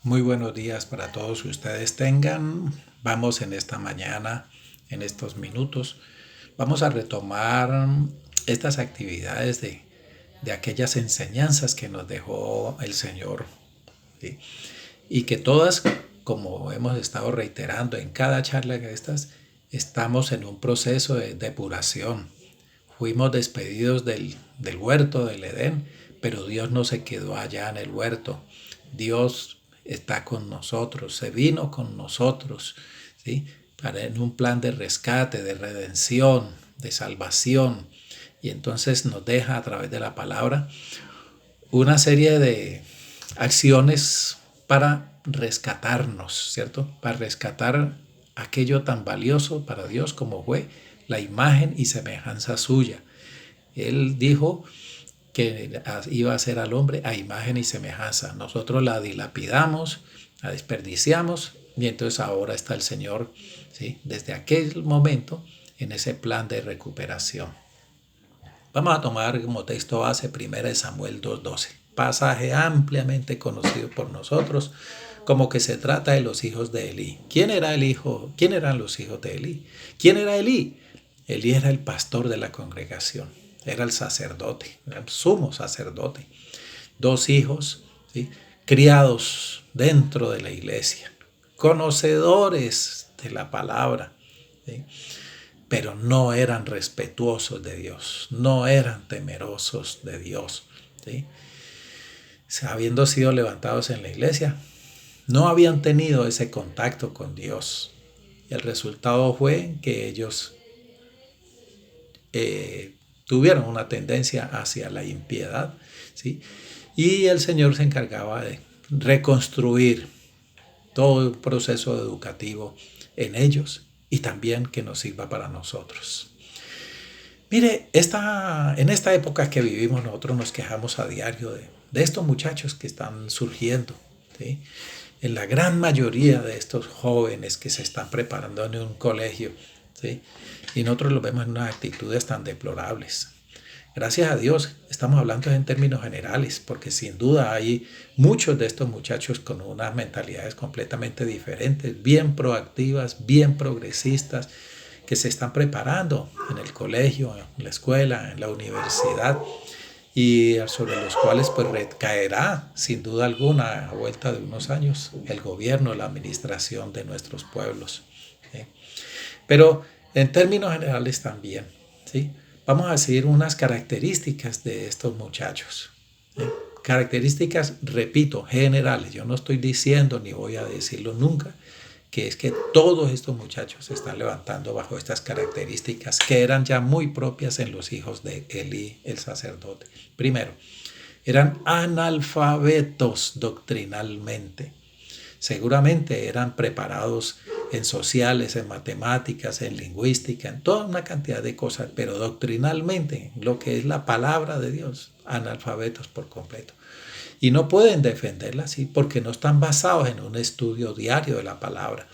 Muy buenos días para todos ustedes tengan. Vamos en esta mañana, en estos minutos, vamos a retomar estas actividades de aquellas enseñanzas que nos dejó el Señor, ¿sí? Y que todas, como hemos estado reiterando en cada charla de estas, estamos en un proceso de depuración. Fuimos despedidos del huerto del Edén, pero Dios no se quedó allá en el huerto. Dios está con nosotros, se vino con nosotros, ¿sí? Para en un plan de rescate, de redención, de salvación. Y entonces nos deja a través de la palabra una serie de acciones para rescatarnos, ¿cierto? Para rescatar aquello tan valioso para Dios como fue la imagen y semejanza suya. Él dijo que iba a hacer al hombre a imagen y semejanza. Nosotros la dilapidamos, la desperdiciamos y entonces ahora está el Señor, ¿sí? Desde aquel momento en ese plan de recuperación. Vamos a tomar como texto base 1 Samuel 2:12, pasaje ampliamente conocido por nosotros como que se trata de los hijos de Elí. ¿Quién era el hijo? ¿Quién eran los hijos de Elí? ¿Quién era Elí? Elí era el pastor de la congregación, era el sacerdote, era el sumo sacerdote. Dos hijos, ¿sí? Criados dentro de la iglesia, conocedores de la palabra, ¿sí? Pero no eran respetuosos de Dios, no eran temerosos de Dios, ¿sí? Habiendo sido levantados en la iglesia, no habían tenido ese contacto con Dios. Y el resultado fue que ellos tuvieron una tendencia hacia la impiedad, ¿sí? Y el Señor se encargaba de reconstruir todo el proceso educativo en ellos y también que nos sirva para nosotros. Mire, en esta época que vivimos nosotros nos quejamos a diario de estos muchachos que están surgiendo, ¿sí? En la gran mayoría de estos jóvenes que se están preparando en un colegio, ¿sí? Y nosotros los vemos en unas actitudes tan deplorables. Gracias a Dios, estamos hablando en términos generales, porque sin duda hay muchos de estos muchachos con unas mentalidades completamente diferentes, bien proactivas, bien progresistas, que se están preparando en el colegio, en la escuela, en la universidad, y sobre los cuales pues recaerá sin duda alguna a vuelta de unos años el gobierno, la administración de nuestros pueblos, ¿sí? Pero en términos generales también, ¿sí? Vamos a decir unas características de estos muchachos, ¿sí? Características, repito, generales. Yo no estoy diciendo ni voy a decirlo nunca, que es que todos estos muchachos se están levantando bajo estas características que eran ya muy propias en los hijos de Elí, el sacerdote. Primero, eran analfabetos doctrinalmente. Seguramente eran preparados en sociales, en matemáticas, en lingüística, en toda una cantidad de cosas, pero doctrinalmente, lo que es la palabra de Dios, analfabetos por completo. Y no pueden defenderla así porque no están basados en un estudio diario de la palabra,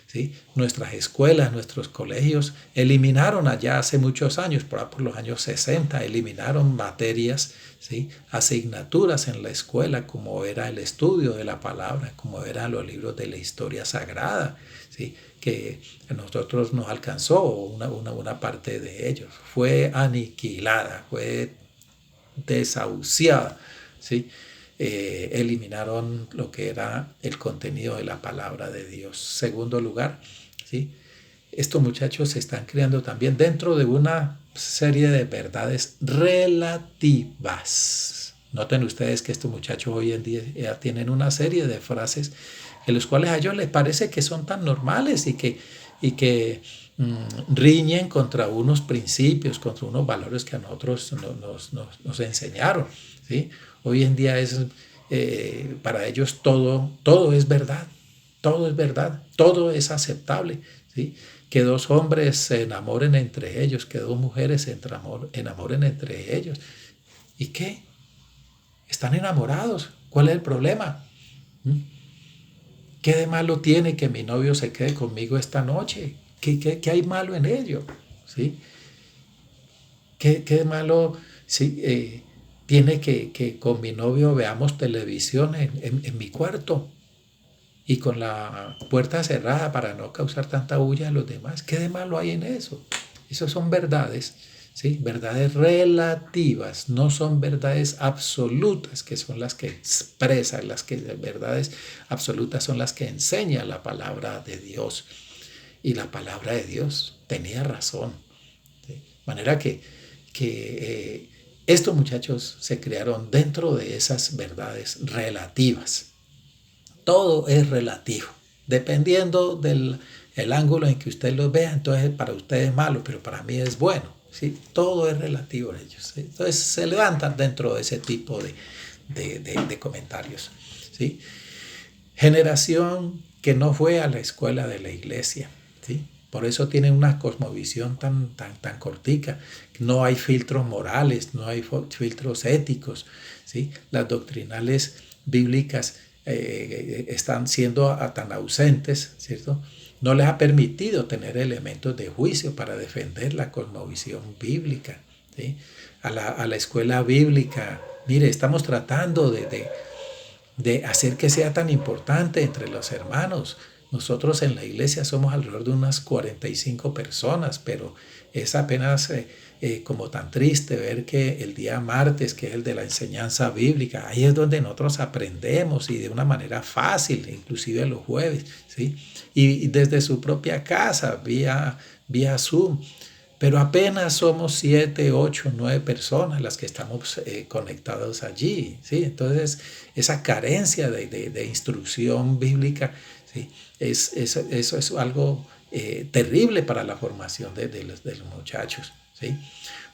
¿sí? Nuestras escuelas, nuestros colegios eliminaron allá hace muchos años, por los años 60, eliminaron materias, ¿sí? Asignaturas en la escuela como era el estudio de la palabra, como eran los libros de la historia sagrada, ¿sí? Que a nosotros nos alcanzó una parte de ellos. Fue aniquilada, fue desahuciada, ¿sí? Eliminaron lo que era el contenido de la palabra de Dios. Segundo lugar, ¿sí? Estos muchachos se están creando también dentro de una serie de verdades relativas. Noten ustedes que estos muchachos hoy en día ya tienen una serie de frases en las cuales a ellos les parece que son tan normales y que riñen contra unos principios, contra unos valores que a nosotros nos enseñaron, ¿sí? Hoy en día para ellos todo es verdad, todo es verdad, todo es aceptable, ¿sí? Que dos hombres se enamoren entre ellos, que dos mujeres se enamoren entre ellos. ¿Y qué? Están enamorados. ¿Cuál es el problema? ¿Mm? ¿Qué de malo tiene que mi novio se quede conmigo esta noche? ¿Qué hay malo en ello? ¿Sí? ¿Qué de malo sí, tiene que con mi novio veamos televisión en mi cuarto? y con la puerta cerrada para no causar tanta bulla a los demás. ¿Qué de malo hay en eso? Esas son verdades, ¿sí? Verdades relativas, no son verdades absolutas, que son las que expresan, verdades absolutas son las que enseña la palabra de Dios. Y la palabra de Dios tenía razón. ¿Sí? De manera que estos muchachos se criaron dentro de esas verdades relativas. Todo es relativo. Dependiendo del ángulo en que usted lo vea, entonces para usted es malo, pero para mí es bueno. ¿Sí? Todo es relativo a ellos. ¿Sí? Entonces se levantan dentro de ese tipo de comentarios. ¿Sí? Generación que no fue a la escuela de la iglesia. ¿Sí? Por eso tienen una cosmovisión tan cortica. No hay filtros morales, no hay filtros éticos. ¿Sí? Las doctrinales bíblicas están siendo tan ausentes, ¿cierto? No les ha permitido tener elementos de juicio para defender la cosmovisión bíblica. ¿Sí? A la escuela bíblica, mire, estamos tratando de hacer que sea tan importante entre los hermanos. Nosotros en la iglesia somos alrededor de unas 45 personas, pero es apenas como tan triste ver que el día martes, que es el de la enseñanza bíblica, ahí es donde nosotros aprendemos y de una manera fácil, inclusive los jueves, ¿sí? Y desde su propia casa, vía Zoom. Pero apenas somos 7, 8, 9 personas las que estamos conectados allí, ¿sí? Entonces, esa carencia de instrucción bíblica, ¿sí? Eso es algo terrible para la formación de los muchachos, ¿sí?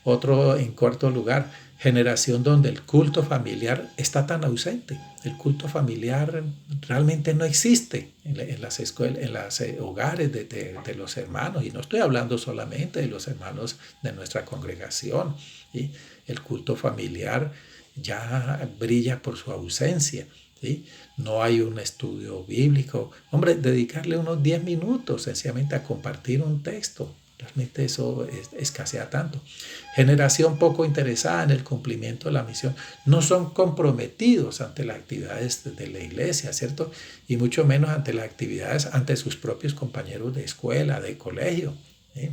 Otro, en cuarto lugar, generación donde el culto familiar está tan ausente. El culto familiar realmente no existe en las escuelas, en los hogares de los hermanos. Y no estoy hablando solamente de los hermanos de nuestra congregación. ¿Sí? El culto familiar ya brilla por su ausencia. ¿Sí? No hay un estudio bíblico. Hombre, dedicarle unos 10 minutos sencillamente a compartir un texto. Realmente eso escasea tanto. Generación poco interesada en el cumplimiento de la misión. No son comprometidos ante las actividades de la iglesia, ¿cierto? Y mucho menos ante las actividades ante sus propios compañeros de escuela, de colegio. ¿Sí?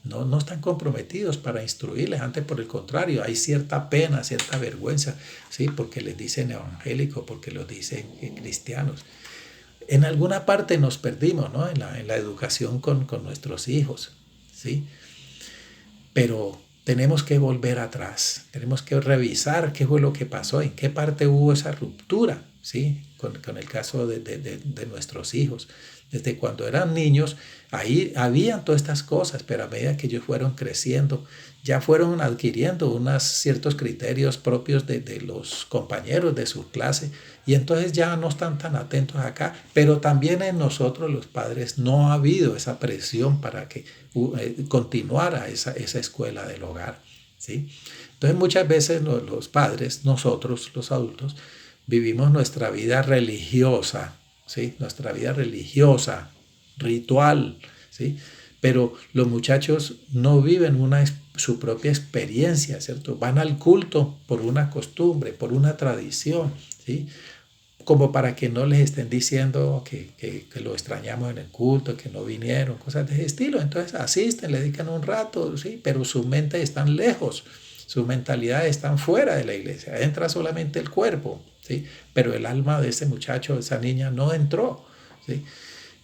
No están comprometidos para instruirles, antes por el contrario, hay cierta pena, cierta vergüenza, ¿sí? Porque les dicen evangélicos, porque los dicen cristianos. En alguna parte nos perdimos, ¿no? en la educación con nuestros hijos, ¿sí? Pero tenemos que volver atrás, tenemos que revisar qué fue lo que pasó, en qué parte hubo esa ruptura, ¿sí? Con el caso de nuestros hijos. Desde cuando eran niños, ahí habían todas estas cosas, pero a medida que ellos fueron creciendo, ya fueron adquiriendo unos ciertos criterios propios de los compañeros de su clase, y entonces ya no están tan atentos acá, pero también en nosotros los padres no ha habido esa presión para que continuara esa escuela del hogar, ¿sí? Entonces muchas veces los padres, nosotros los adultos, vivimos nuestra vida religiosa, ¿sí? Nuestra vida religiosa, ritual, ¿sí? Pero los muchachos no viven su propia experiencia, ¿cierto? Van al culto por una costumbre, por una tradición, ¿sí? Como para que no les estén diciendo que lo extrañamos en el culto, que no vinieron, cosas de ese estilo. Entonces asisten, le dedican un rato, ¿sí? Pero su mente están lejos, su mentalidad están fuera de la iglesia, entra solamente el cuerpo, ¿sí? Pero el alma de ese muchacho, de esa niña, no entró, ¿sí?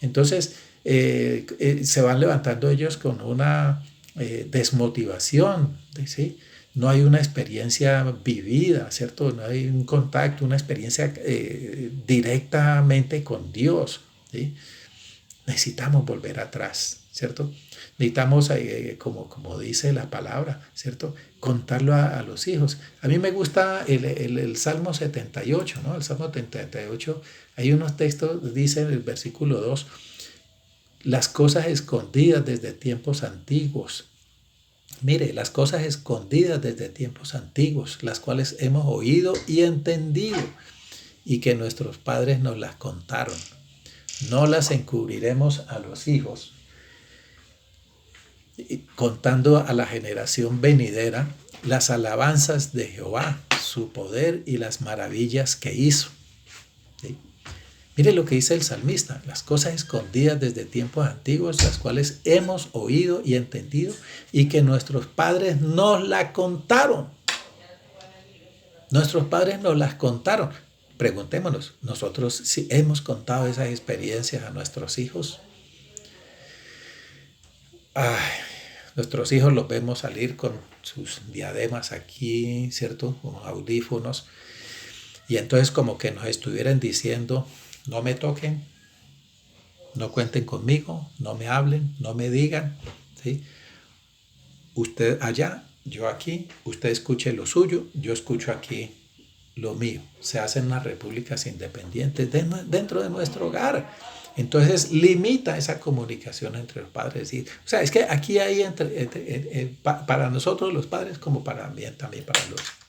Entonces se van levantando ellos con una desmotivación, ¿sí? No hay una experiencia vivida, ¿cierto? No hay un contacto, una experiencia directamente con Dios, ¿sí? Necesitamos volver atrás, ¿cierto? Necesitamos, como dice la palabra, ¿cierto? Contarlo a los hijos. A mí me gusta el Salmo 78, ¿no? El Salmo 78, hay unos textos, dice en el versículo 2, las cosas escondidas desde tiempos antiguos. Mire, las cosas escondidas desde tiempos antiguos, las cuales hemos oído y entendido, y que nuestros padres nos las contaron. No las encubriremos a los hijos, contando a la generación venidera las alabanzas de Jehová, su poder y las maravillas que hizo. ¿Sí? Mire lo que dice el salmista, las cosas escondidas desde tiempos antiguos, las cuales hemos oído y entendido y que nuestros padres nos la contaron. Nuestros padres nos las contaron. Preguntémonos, nosotros si hemos contado esas experiencias a nuestros hijos. Ay, nuestros hijos los vemos salir con sus diademas aquí, ¿cierto? Con audífonos. Y entonces como que nos estuvieran diciendo, no me toquen, no cuenten conmigo, no me hablen, no me digan, ¿sí? Usted allá, yo aquí, usted escuche lo suyo, yo escucho aquí lo mío. Se hacen unas repúblicas independientes dentro de nuestro hogar. Entonces limita esa comunicación entre los padres. O sea, es que aquí hay para nosotros los padres como para también para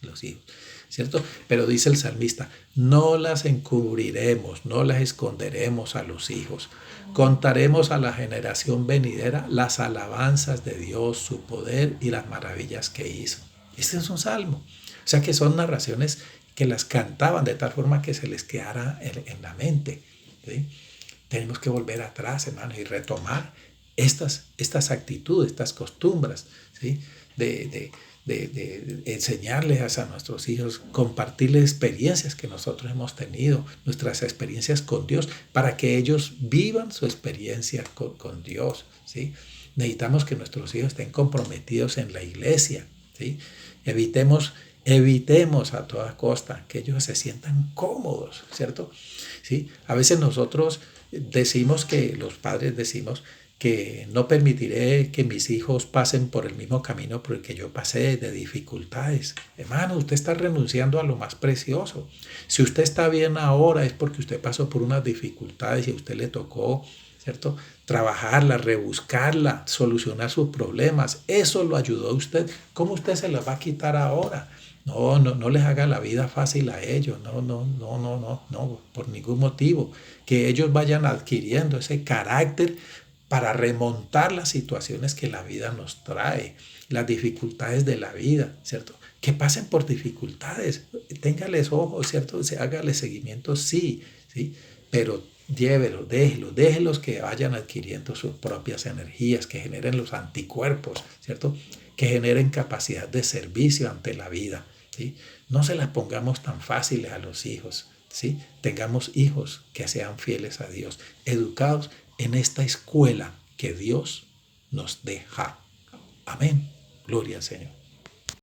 los hijos, ¿cierto? Pero dice el salmista, no las encubriremos, no las esconderemos a los hijos. Contaremos a la generación venidera las alabanzas de Dios, su poder y las maravillas que hizo. Este es un salmo. O sea que son narraciones que las cantaban de tal forma que se les quedara en la mente, ¿sí? Tenemos que volver atrás, hermanos, y retomar estas actitudes, estas costumbres, ¿sí? De enseñarles a nuestros hijos, compartirles experiencias que nosotros hemos tenido, nuestras experiencias con Dios, para que ellos vivan su experiencia con Dios, ¿sí? Necesitamos que nuestros hijos estén comprometidos en la iglesia, ¿sí? Evitemos a toda costa que ellos se sientan cómodos, ¿cierto? ¿Sí? A veces nosotros decimos que, los padres decimos que no permitiré que mis hijos pasen por el mismo camino por el que yo pasé de dificultades. Hermano, usted está renunciando a lo más precioso. Si usted está bien ahora es porque usted pasó por unas dificultades y a usted le tocó, ¿cierto? Trabajarla, rebuscarla, solucionar sus problemas. Eso lo ayudó a usted. ¿Cómo usted se las va a quitar ahora? No les haga la vida fácil a ellos, no, por ningún motivo. Que ellos vayan adquiriendo ese carácter para remontar las situaciones que la vida nos trae, las dificultades de la vida, ¿cierto? Que pasen por dificultades, téngales ojos, ¿cierto? Hágale seguimiento, sí, pero llévelos, déjelos que vayan adquiriendo sus propias energías, que generen los anticuerpos, ¿cierto? Que generen capacidad de servicio ante la vida, ¿sí? No se las pongamos tan fáciles a los hijos, ¿sí? Tengamos hijos que sean fieles a Dios, educados en esta escuela que Dios nos deja. Amén. Gloria al Señor.